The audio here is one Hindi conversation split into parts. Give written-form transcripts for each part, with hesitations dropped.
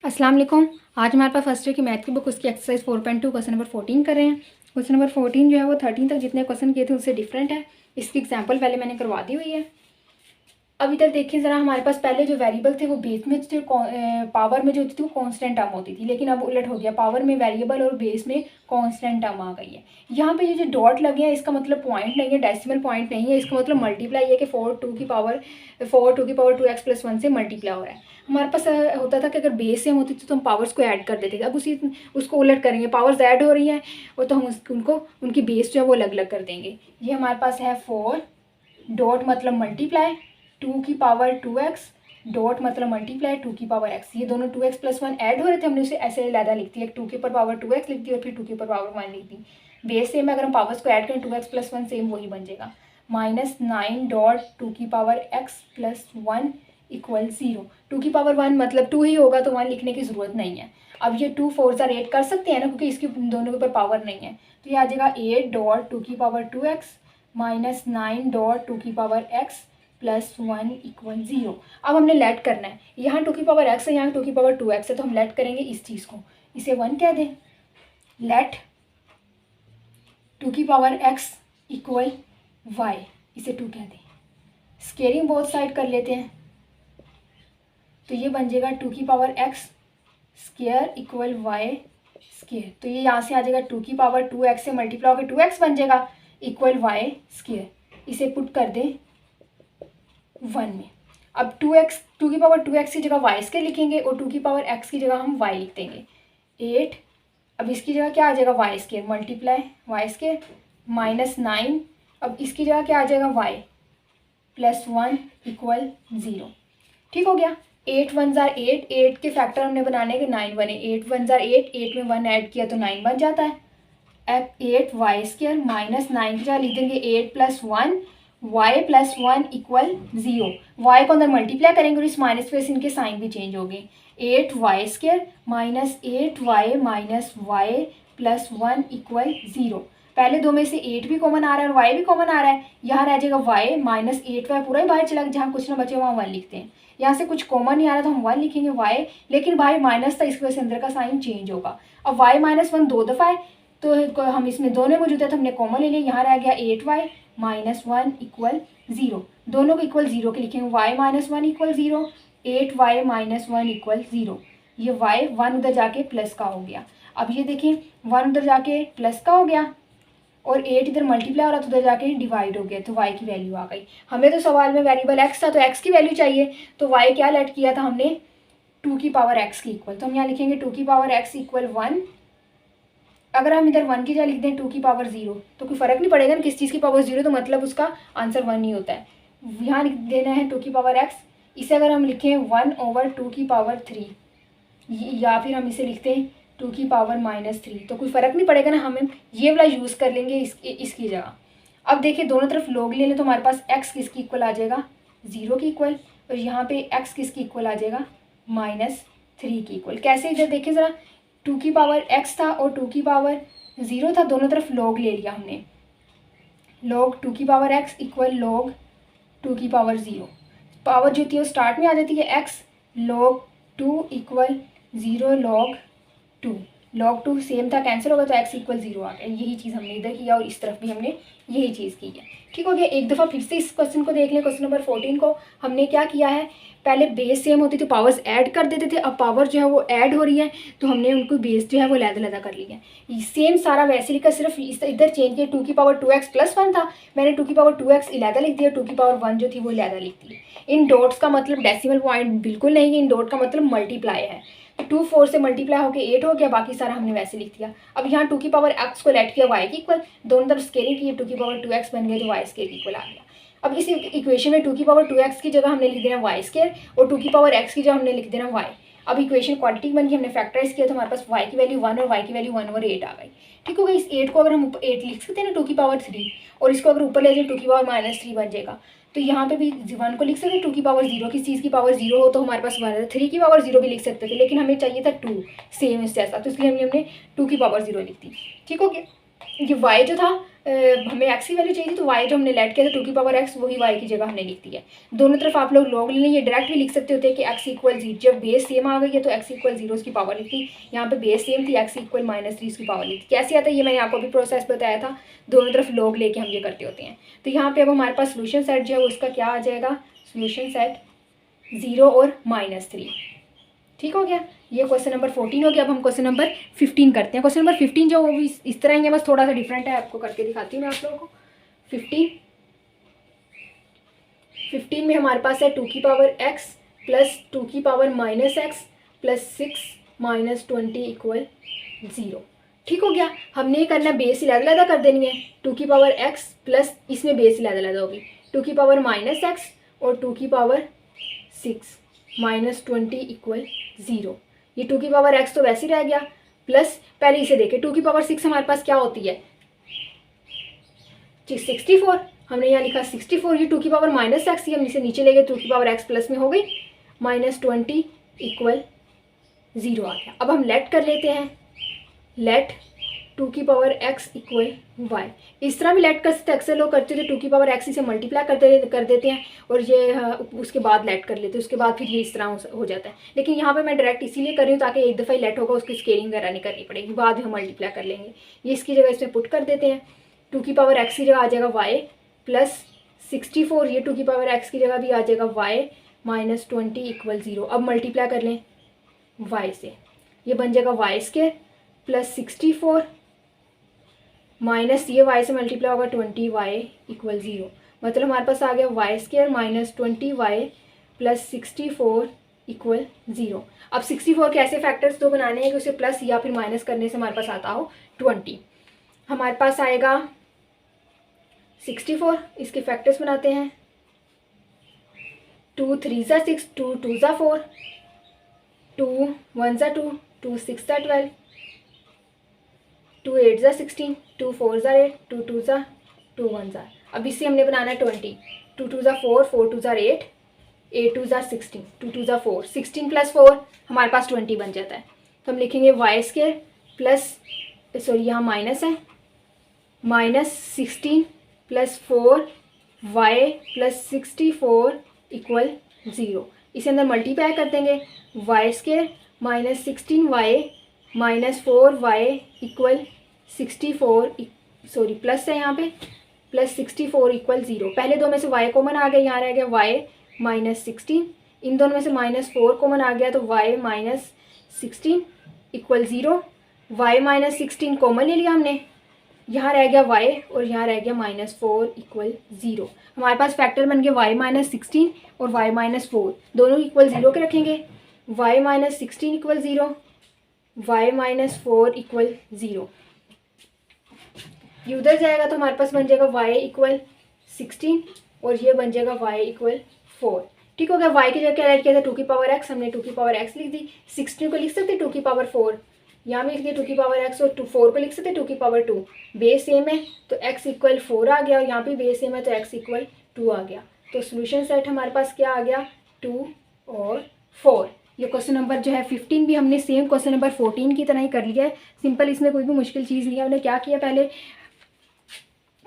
अस्सलाम वालेकुम। आज हमारे पास फर्स्ट ईयर की मैथ की बुक उसकी एक्सरसाइज 4.2 क्वेश्चन नंबर 14 कर रहे हैं। क्वेश्चन नंबर 14 जो है वो 13 तक जितने क्वेश्चन किए थे उससे डिफरेंट है। इसकी एग्जांपल पहले मैंने करवा दी हुई है। अब इधर देखिए ज़रा, हमारे पास पहले जो वेरिएबल थे वो बेस में थे, पावर में जो थी वो कांस्टेंट टर्म होती थी, लेकिन अब उलट हो गया, पावर में वेरिएबल और बेस में कांस्टेंट टर्म आ गई है। यहाँ पे ये जो डॉट लगे हैं इसका मतलब पॉइंट नहीं है, डेसिमल पॉइंट नहीं है, इसका मतलब मल्टीप्लाई है कि 4 टू की पावर 2x+1 से मल्टीप्लाई हो रहा है। हमारे पास होता था कि अगर बेस सेम होती थी तो हम पावर्स को ऐड कर देते थे। अब उसको उलट करेंगे, पावर्स ऐड हो रही हैं और तो हम उनको उनकी बेस जो है वो अलग अलग कर देंगे। ये हमारे पास है 4 डॉट मतलब मल्टीप्लाई 2 की पावर 2x डॉट मतलब मल्टीप्लाई 2 की पावर x। ये दोनों 2x+1 ऐड हो रहे थे, हमने उसे ऐसे अलग लिख दिया, 2 के ऊपर पावर 2x लिख दी और फिर 2 के ऊपर पावर 1 लिख दी। बेस सेम है, अगर हम पावर्स को ऐड करें 2x+1 सेम वही बन जाएगा। -9 डॉट 2 की पावर x+1 इक्वल 0। 2 की पावर 1 मतलब 2 ही होगा तो 1 लिखने की ज़रूरत नहीं है। अब ये 2 4 ज़ा 8 कर सकते हैं ना, क्योंकि इसकी दोनों के ऊपर पावर नहीं है, तो ये आ जाएगा 8 डॉट 2 की पावर 2x -9 डॉट 2 की पावर x+1 इक्वल 0। अब हमने लेट करना है, यहाँ 2 की पावर x है, यहाँ 2 की पावर 2x है, तो हम लेट करेंगे इस चीज़ को, इसे 1 कह दें। लेट 2 की पावर x इक्वल y, इसे 2 कह दें। स्केयरिंग बोथ साइड कर लेते हैं, तो ये बन जाएगा 2 की power x square equal y square. तो ये यहाँ से आ जाएगा 2 की पावर 2x से मल्टीप्लाई होकर 2x बन जाएगा इक्वल y स्केयर। इसे पुट कर दें 1 में। अब 2 की पावर 2x की जगह y स्केयर लिखेंगे और 2 की पावर x की जगह हम y लिख देंगे 8। अब इसकी जगह क्या आ जाएगा y square multiply y square -9। अब इसकी जगह क्या आ जाएगा y+1 इक्वल 0। ठीक हो गया। 8 1 ज़ा 8, 8 के फैक्टर हमने बनाने के 9 बने, 8 1 ज़ा 8, 8 में 1 ऐड किया तो 9 बन जाता है। अब 8 वाई स्केयर -9 की जगह लिख देंगे 8+1 y+1 इक्वल 0। y को अंदर मल्टीप्लाई करेंगे और इस माइनस पे से इनके साइन भी चेंज हो गए। 8 Y square -8y -y+1 equal 0। पहले दो में से 8 भी कॉमन आ रहा है और y भी कॉमन आ रहा है, यहाँ रह जाएगा y -8y पूरा ही बाहर चला गया, जहाँ कुछ ना बचे वहाँ 1 लिखते हैं। यहाँ से कुछ कॉमन नहीं आ रहा तो हम 1 लिखेंगे y, लेकिन भाई माइनस था इसकी वजह से अंदर का साइन चेंज होगा। अब y -1 दो दफ़ा है तो हम इसमें दोनों मौजूद है तो हमने कॉमन ले लिया, यहाँ रह गया 8y -1 इक्वल 0। दोनों को इक्वल 0 के लिखेंगे, y -1 इक्वल 0, 8y -1 इक्वल 0। ये y 1 उधर जाके प्लस का हो गया। अब ये देखें 1 उधर जाके प्लस का हो गया और 8 इधर मल्टीप्लाई हो रहा तो उधर जाके डिवाइड हो गया, तो y की वैल्यू आ गई। हमें तो सवाल में वेरिएबल x था तो x की वैल्यू चाहिए, तो y क्या लेट किया था हमने 2 की पावर x की इक्वल, तो हम यहाँ लिखेंगे 2 की पावर x इक्वल 1। अगर हम इधर 1 की जगह लिख दें 2 की पावर 0 तो कोई फ़र्क नहीं पड़ेगा ना किस चीज़ की पावर 0, तो मतलब उसका आंसर 1 ही होता है। यहाँ लिख देना है 2 की पावर x, इसे अगर हम लिखें 1/2 की पावर 3 या फिर हम इसे लिखते हैं 2 की पावर -3, तो कोई फ़र्क नहीं पड़ेगा ना, हमें ये वाला यूज़ कर लेंगे इसकी जगह। अब देखिए दोनों तरफ लोग ले लें तो हमारे पास x किसकी इक्वल आ जाएगा 0 की इक्वल, और यहाँ पे x किसकी इक्वल आ जाएगा -3 की इक्वल। कैसे, इधर देखिए ज़रा, 2 की पावर x था और 2 की पावर 0 था, दोनों तरफ लॉग ले लिया हमने। लॉग 2 की पावर x इक्वल लॉग 2 की पावर 0। पावर जो होती है वो स्टार्ट में आ जाती है, x log 2 equal 0 log 2। log 2 same था, कैंसिल होगा तो x इक्वल 0 आ गया। यही चीज़ हमने इधर किया और इस तरफ भी हमने यही चीज़ की है। ठीक हो गया। एक दफ़ा फिर से इस क्वेश्चन को देख लें। क्वेश्चन नंबर 14 को हमने क्या किया है, पहले बेस सेम होती तो पावर्स ऐड कर देते थे, अब पावर जो है वो ऐड हो रही है तो हमने उनको बेस जो है वो लैदा कर लिया है। सेम सारा वैसे लिखा, सिर्फ इधर चेंज किया, 2 की पावर 2x+1 था, मैंने 2 की पावर 2x लैदा लिख दिया, 2 की पावर 1 जो थी वो लैदा लिख दी। इन डॉट्स का मतलब डेसिमल पॉइंट बिल्कुल नहीं है, इन डॉट का मतलब मल्टीप्लाई है। 2 4 से मल्टीप्लाई होकर 8 हो गया, बाकी सारा हमने वैसे लिख दिया। अब यहाँ 2 की पावर x को लेट किया y की इक्वल, दोनों तरफ स्केलिंग की, 2 की पावर 2x बन गया तो y स्केयर इक्वल आ गया। अब इस इक्वेशन में 2 की पावर 2x की जगह हमने लिख देना y स्केयर और 2 की पावर x की जगह हमने लिख देना y। अब इक्वेशन क्वांटिटी बन गई, हमने फैक्टराइज किया तो हमारे पास y की वैल्यू 1 और y की वैल्यू 1/8 आ गई। ठीक हो गई। इस 8 को अगर हम 8 लिख सकते हैं ना 2 की पावर 3, और इसको अगर ऊपर ले जाए 2 की पावर -3 बन जाएगा। तो यहाँ पे भी 1 को लिख सकते हैं 2 की पावर 0, किस चीज़ की पावर 0 हो तो हमारे पास 1, 3 की पावर 0 भी लिख सकते थे, लेकिन हमें चाहिए था 2 सेम इससे ऐसा, तो इसलिए हमने 2 की पावर 0 लिख दी। ठीक हो गया। ये y जो था हमें एक्स की वैल्यू चाहिए थी, तो वाई जो हमने लेट किया था 2 की पावर एक्स वही वाई की जगह हमने लिख दिया है। दोनों तरफ आप लोग लॉग ले लें, ये डायरेक्ट भी लिख सकते होते हैं कि एक्स इक्वल 0, जब बेस सेम आ गई है तो एक्स इक्वल 0 उसकी पावर लिखी, यहाँ पे बेस सेम थी, एक्स इक्वल -3 उसकी पावर लिखी। कैसे आता है ये मैंने आपको अभी प्रोसेस बताया था, दोनों तरफ लॉग लेके हम ये करते होते हैं। तो यहाँ पे अब हमारे पास सोल्यूशन सेट जो है उसका क्या आ जाएगा, सोल्यूशन सेट 0 और -3। ठीक हो गया, ये क्वेश्चन नंबर 14 हो गया। अब हम क्वेश्चन नंबर 15 करते हैं। क्वेश्चन नंबर 15 जो वो भी इस तरह ही है, बस थोड़ा सा डिफरेंट है, आपको करके दिखाती हूँ मैं आप लोगों को। 15 में हमारे पास है 2 की पावर x प्लस 2 की पावर -x प्लस 6 - 20 इक्वल 0। ठीक हो गया, हमने ये करना बेस अलग-अलग कर देनी है। 2 की पावर x प्लस इसमें बेस अलग-अलग होगी, 2 की पावर -x और 2 की पावर 6 -20 इक्वल 0। ये 2 की पावर x तो वैसे ही रह गया, प्लस पहले इसे देखें 2 की पावर 6 हमारे पास क्या होती है 64, हमने यहाँ लिखा 64। ये 2 की पावर -x हम इसे नीचे ले गए, 2 की पावर x प्लस में हो गई, -20 इक्वल 0 आ गया। अब हम लेट कर लेते हैं, लेट 2 की पावर x इक्वल y। इस तरह भी लेट कर सकते, अक्सर लोग करते थे 2 की पावर x इसे मल्टीप्लाई कर देते हैं और ये उसके बाद लेट कर लेते हैं, उसके बाद फिर ये इस तरह हो जाता है। लेकिन यहाँ पे मैं डायरेक्ट इसीलिए कर रही हूँ ताकि एक दफ़ा ही लेट होगा, उसकी स्केलिंग वगैरह नहीं करनी पड़ेगी, बाद में हम मल्टीप्लाई कर लेंगे। ये इसकी जगह इसमें पुट कर देते हैं, 2 की पावर x की जगह आ जाएगा y प्लस 64, ये 2 की पावर x की जगह भी आ जाएगा y -20 इक्वल 0। अब मल्टीप्लाई कर लें y से, ये बन जाएगा y² प्लस 64 माइनस ये y से मल्टीप्लाई होगा 20y इक्वल 0। मतलब हमारे पास आ गया y² -20y प्लस 64 इक्वल 0। अब 64 के ऐसे फैक्टर्स दो बनाने हैं कि उसे प्लस या फिर माइनस करने से हमारे पास आता हो 20। हमारे पास आएगा 64, इसके फैक्टर्स बनाते हैं, 2 3 ज़ा 6, 2 2 ज़ा 4, 2 1 ज़ा 2, 2 6 ज़ा 12, 2 8 ज़ा 16, 2 4 ज़ा 8, 2 2 ज़ा 2 1 ज़ा। अब इससे हमने बनाना है 20, 2 2 ज़ा 4, 4 2 ज़ा 8, 8 2 ज़ा 16, 2 2 ज़ा 4, 16 प्लस 4 हमारे पास 20 बन जाता है। तो हम लिखेंगे y² प्लस, सॉरी यहाँ माइनस है, -16 प्लस 4y प्लस 64 इक्वल 0। इसे अंदर मल्टीप्लाई कर देंगे, y² -16y -4y equal 64, sorry plus है यहाँ पे, प्लस 64 इक्वल 0। पहले दो में से y कॉमन आ गया, यहाँ रह गया y -16, इन दोनों में से -4 कॉमन आ गया तो y -16 इक्वल 0। y -16 कॉमन ले लिया हमने, यहाँ रह गया y और यहाँ रह गया -4 इक्वल 0। हमारे पास फैक्टर बन गया y -16 और y -4, दोनों इक्वल 0 के रखेंगे, y -16 इक्वल 0, y -4 इक्वल 0। ये उधर जाएगा तो हमारे पास बन जाएगा y इक्वल 16 और ये बन जाएगा y इक्वल 4। ठीक हो गया, y की जगह क्या ऐड किया था 2 की पावर x, हमने 2 की पावर x लिख दी। 16 को लिख सकते 2 की पावर 4, यहाँ में लिख दिया 2 की पावर x, और 4 को लिख सकते 2 की पावर 2। बेस सेम है तो x इक्वल 4 आ गया, और यहाँ पे बेस सेम है तो x इक्वल 2 आ गया। तो सोल्यूशन सेट हमारे पास क्या आ गया 2 और 4। ये क्वेश्चन नंबर जो है 15 भी हमने सेम क्वेश्चन नंबर 14 की तरह ही कर लिया है, सिंपल, इसमें कोई भी मुश्किल चीज़ नहीं है। हमने क्या किया, पहले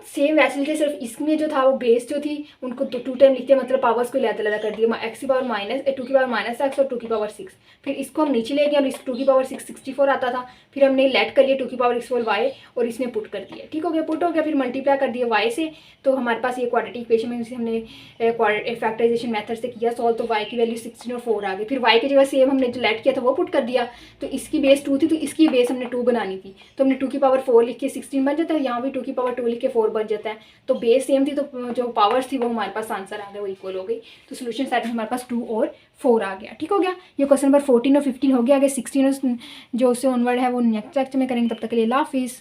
सेम वैसे लिखे, सिर्फ इसमें जो था वो बेस जो थी उनको 2 टाइम लिखते हैं, मतलब पावर्स को अलग कर दिया, x की पावर -2 की पावर -x और 2 की पावर 6। फिर इसको हम नीचे ले गए और इस 2 की पावर 6 64 आता था, फिर हमने लेट कर लिया 2 की पावर इक्वल y और इसमें पुट कर दिया। ठीक हो गया, पुट हो गया, फिर मल्टीप्लाई कर दिया y से, तो हमारे पास ये क्वाड्रेटिक इक्वेशन में जिसे हमने फैक्टराइजेशन मेथड से किया सॉल्व, तो y की वैल्यू 16 और 4 आ गई। फिर y की जगह सेम हमने जो लेट किया था वो पुट कर दिया, तो इसकी बेस 2 थी तो इसकी बेस हमने 2 बनानी थी, तो हमने 2 की पावर 4 लिख के 16 बन जाता है, यहाँ भी 2 की पावर 2 लिख के 4 बन जाता है। तो बेस सेम थी तो जो पावर्स थी वो हमारे पास आंसर आ गया, वो इक्वल हो गई। तो सोल्यूशन सेट में हमारे पास 2 और 4 आ गया। ठीक हो गया, ये क्वेश्चन नंबर 14 और 15 हो गया। आगे 16 जो उससे ऑनवर्ड है वो नेक्स्ट लेक्चर में करेंगे, तब तक के लिए अल्लाह हाफिज़।